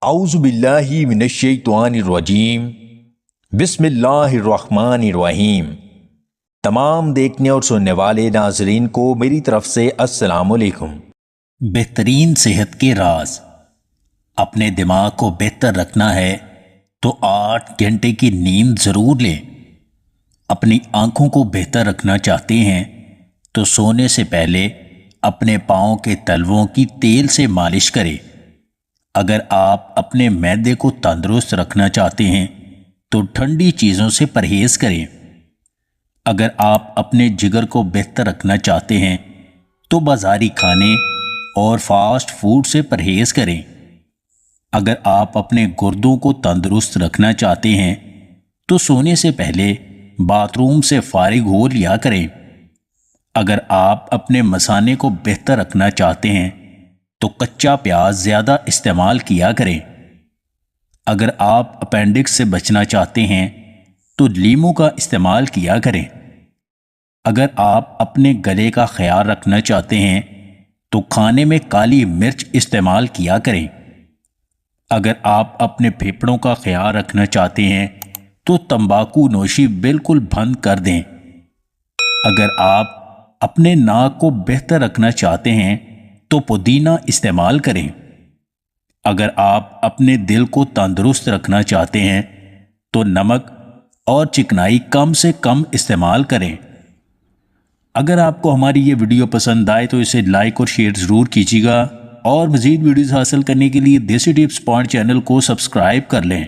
اعوذ باللہ من الشیطان الرجیم بسم اللہ الرحمن الرحیم۔ تمام دیکھنے اور سننے والے ناظرین کو میری طرف سے السلام علیکم۔ بہترین صحت کے راز۔ اپنے دماغ کو بہتر رکھنا ہے تو 8 گھنٹے کی نیند ضرور لیں۔ اپنی آنکھوں کو بہتر رکھنا چاہتے ہیں تو سونے سے پہلے اپنے پاؤں کے تلووں کی تیل سے مالش کریں۔ اگر آپ اپنے معدے کو تندرست رکھنا چاہتے ہیں تو ٹھنڈی چیزوں سے پرہیز کریں۔ اگر آپ اپنے جگر کو بہتر رکھنا چاہتے ہیں تو بازاری کھانے اور فاسٹ فوڈ سے پرہیز کریں۔ اگر آپ اپنے گردوں کو تندرست رکھنا چاہتے ہیں تو سونے سے پہلے باتھ روم سے فارغ ہو لیا کریں۔ اگر آپ اپنے مثانے کو بہتر رکھنا چاہتے ہیں تو کچا پیاز زیادہ استعمال کیا کریں۔ اگر آپ اپینڈکس سے بچنا چاہتے ہیں تو لیموں کا استعمال کیا کریں۔ اگر آپ اپنے گلے کا خیال رکھنا چاہتے ہیں تو کھانے میں کالی مرچ استعمال کیا کریں۔ اگر آپ اپنے پھیپھڑوں کا خیال رکھنا چاہتے ہیں تو تمباکو نوشی بالکل بند کر دیں۔ اگر آپ اپنے ناک کو بہتر رکھنا چاہتے ہیں تو پودینہ استعمال کریں۔ اگر آپ اپنے دل کو تندرست رکھنا چاہتے ہیں تو نمک اور چکنائی کم سے کم استعمال کریں۔ اگر آپ کو ہماری یہ ویڈیو پسند آئے تو اسے لائک اور شیئر ضرور کیجیے گا، اور مزید ویڈیوز حاصل کرنے کے لیے دیسی ٹپس پوائنٹ چینل کو سبسکرائب کر لیں۔